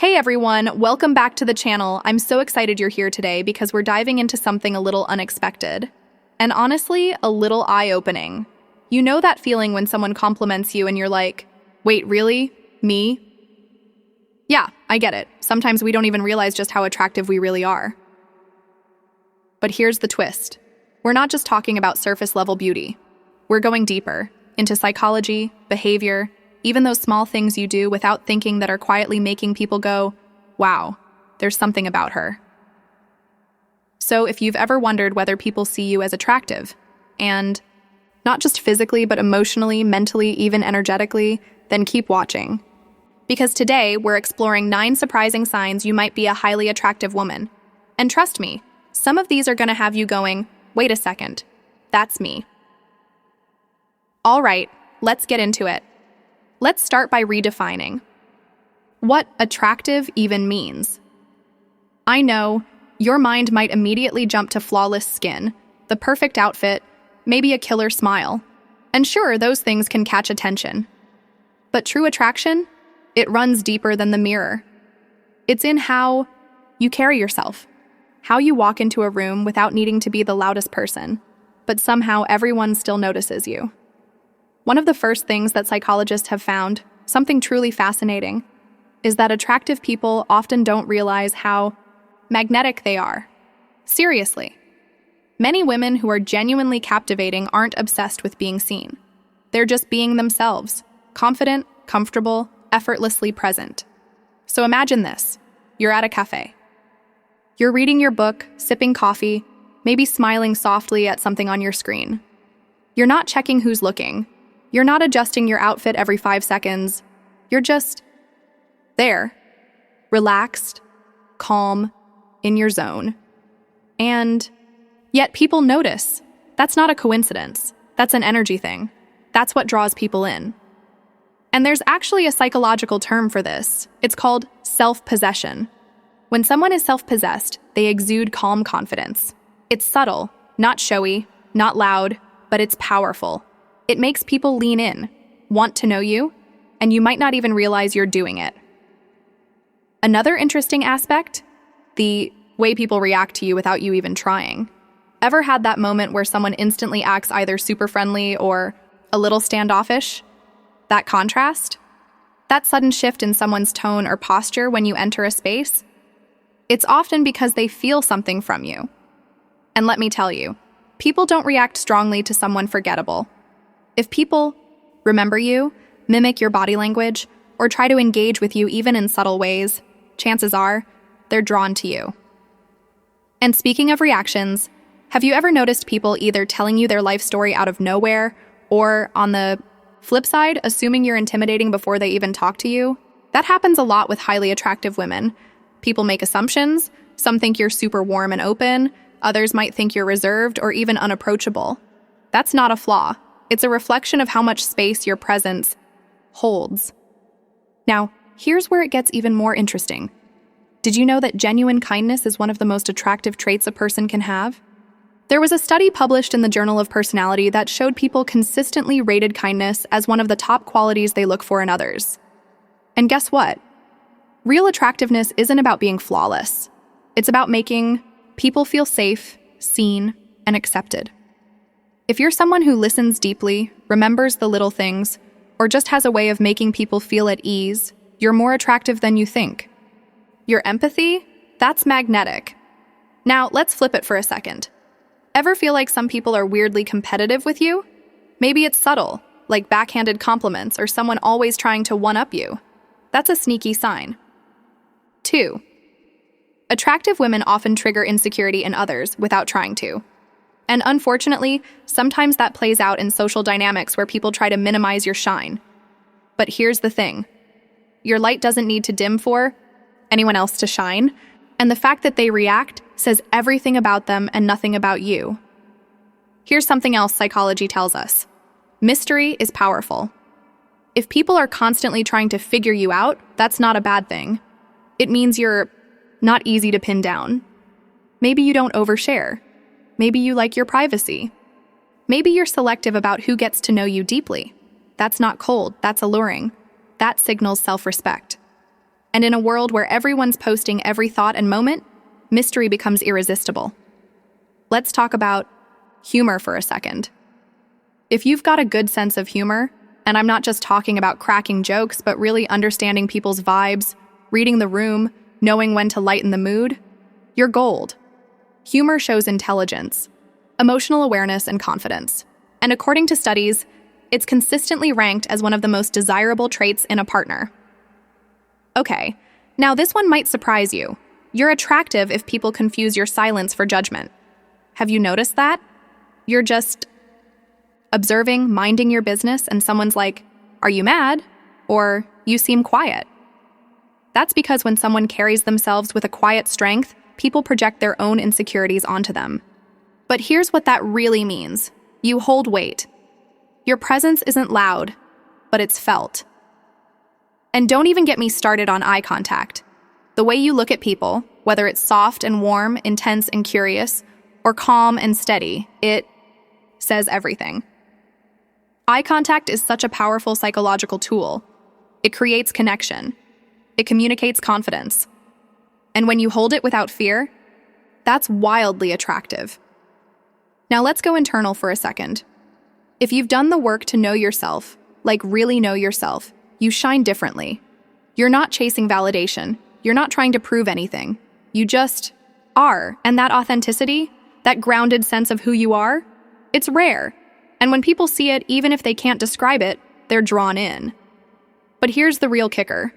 Hey everyone, welcome back to the channel. I'm so excited you're here today because we're diving into something a little unexpected. And honestly, a little eye-opening. You know that feeling when someone compliments you and you're like, wait, really? Me? Yeah, I get it. Sometimes we don't even realize just how attractive we really are. But here's the twist. We're not just talking about surface-level beauty. We're going deeper, into psychology, behavior, even those small things you do without thinking that are quietly making people go, wow, there's something about her. So if you've ever wondered whether people see you as attractive, and not just physically, but emotionally, mentally, even energetically, then keep watching. Because today, we're exploring 9 surprising signs you might be a highly attractive woman. And trust me, some of these are going to have you going, wait a second, that's me. All right, let's get into it. Let's start by redefining what attractive even means. I know your mind might immediately jump to flawless skin, the perfect outfit, maybe a killer smile. And sure, those things can catch attention. But true attraction, it runs deeper than the mirror. It's in how you carry yourself, how you walk into a room without needing to be the loudest person, but somehow everyone still notices you. One of the first things that psychologists have found, something truly fascinating, is that attractive people often don't realize how magnetic they are. Seriously. Many women who are genuinely captivating aren't obsessed with being seen. They're just being themselves, confident, comfortable, effortlessly present. So imagine this. You're at a cafe. You're reading your book, sipping coffee, maybe smiling softly at something on your screen. You're not checking who's looking. You're not adjusting your outfit every 5 seconds. You're just there, relaxed, calm, in your zone. And yet people notice. That's not a coincidence. That's an energy thing. That's what draws people in. And there's actually a psychological term for this. It's called self-possession. When someone is self-possessed, they exude calm confidence. It's subtle, not showy, not loud, but it's powerful. It makes people lean in, want to know you, and you might not even realize you're doing it. Another interesting aspect, the way people react to you without you even trying. Ever had that moment where someone instantly acts either super friendly or a little standoffish? That contrast? That sudden shift in someone's tone or posture when you enter a space? It's often because they feel something from you. And let me tell you, people don't react strongly to someone forgettable. If people remember you, mimic your body language, or try to engage with you even in subtle ways, chances are they're drawn to you. And speaking of reactions, have you ever noticed people either telling you their life story out of nowhere, or on the flip side, assuming you're intimidating before they even talk to you? That happens a lot with highly attractive women. People make assumptions. Some think you're super warm and open. Others might think you're reserved or even unapproachable. That's not a flaw. It's a reflection of how much space your presence holds. Now, here's where it gets even more interesting. Did you know that genuine kindness is one of the most attractive traits a person can have? There was a study published in the Journal of Personality that showed people consistently rated kindness as one of the top qualities they look for in others. And guess what? Real attractiveness isn't about being flawless. It's about making people feel safe, seen, and accepted. If you're someone who listens deeply, remembers the little things, or just has a way of making people feel at ease, you're more attractive than you think. Your empathy? That's magnetic. Now, let's flip it for a second. Ever feel like some people are weirdly competitive with you? Maybe it's subtle, like backhanded compliments or someone always trying to one-up you. That's a sneaky sign. 2. Attractive women often trigger insecurity in others without trying to. And unfortunately, sometimes that plays out in social dynamics where people try to minimize your shine. But here's the thing. Your light doesn't need to dim for anyone else to shine, and the fact that they react says everything about them and nothing about you. Here's something else psychology tells us. Mystery is powerful. If people are constantly trying to figure you out, that's not a bad thing. It means you're not easy to pin down. Maybe you don't overshare. Maybe you like your privacy. Maybe you're selective about who gets to know you deeply. That's not cold, that's alluring. That signals self-respect. And in a world where everyone's posting every thought and moment, mystery becomes irresistible. Let's talk about humor for a second. If you've got a good sense of humor, and I'm not just talking about cracking jokes, but really understanding people's vibes, reading the room, knowing when to lighten the mood, you're gold. Humor shows intelligence, emotional awareness, and confidence. And according to studies, it's consistently ranked as one of the most desirable traits in a partner. Okay, now this one might surprise you. You're attractive if people confuse your silence for judgment. Have you noticed that? You're just observing, minding your business, and someone's like, "Are you mad?" Or, "You seem quiet." That's because when someone carries themselves with a quiet strength, people project their own insecurities onto them. But here's what that really means. You hold weight. Your presence isn't loud, but it's felt. And don't even get me started on eye contact. The way you look at people, whether it's soft and warm, intense and curious, or calm and steady, it says everything. Eye contact is such a powerful psychological tool. It creates connection. It communicates confidence. And when you hold it without fear, that's wildly attractive. Now let's go internal for a second. If you've done the work to know yourself, like really know yourself, you shine differently. You're not chasing validation. You're not trying to prove anything. You just are. And that authenticity, that grounded sense of who you are, it's rare. And when people see it, even if they can't describe it, they're drawn in. But here's the real kicker.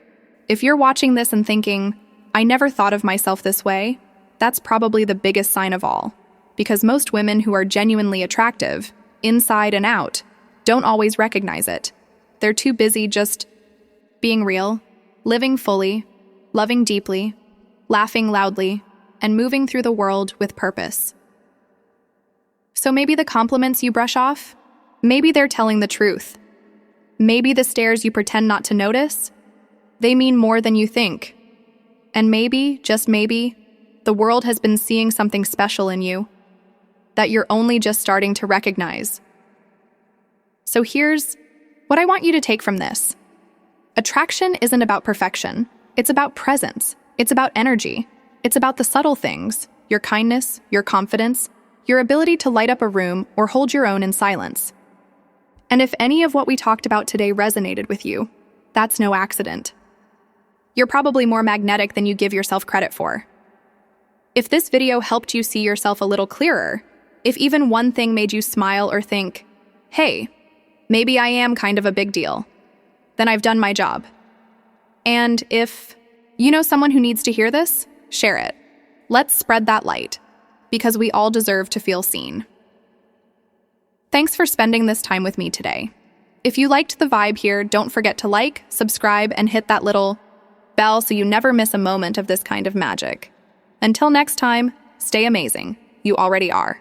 If you're watching this and thinking, "I never thought of myself this way," that's probably the biggest sign of all. Because most women who are genuinely attractive, inside and out, don't always recognize it. They're too busy just being real, living fully, loving deeply, laughing loudly, and moving through the world with purpose. So maybe the compliments you brush off, maybe they're telling the truth. Maybe the stares you pretend not to notice, they mean more than you think. And maybe, just maybe, the world has been seeing something special in you that you're only just starting to recognize. So here's what I want you to take from this. Attraction isn't about perfection. It's about presence. It's about energy. It's about the subtle things, your kindness, your confidence, your ability to light up a room or hold your own in silence. And if any of what we talked about today resonated with you, that's no accident. You're probably more magnetic than you give yourself credit for. If this video helped you see yourself a little clearer, if even one thing made you smile or think, "Hey, maybe I am kind of a big deal," then I've done my job. And if you know someone who needs to hear this, share it. Let's spread that light, because we all deserve to feel seen. Thanks for spending this time with me today. If you liked the vibe here, don't forget to like, subscribe, and hit that little bell so you never miss a moment of this kind of magic. Until next time, stay amazing. You already are.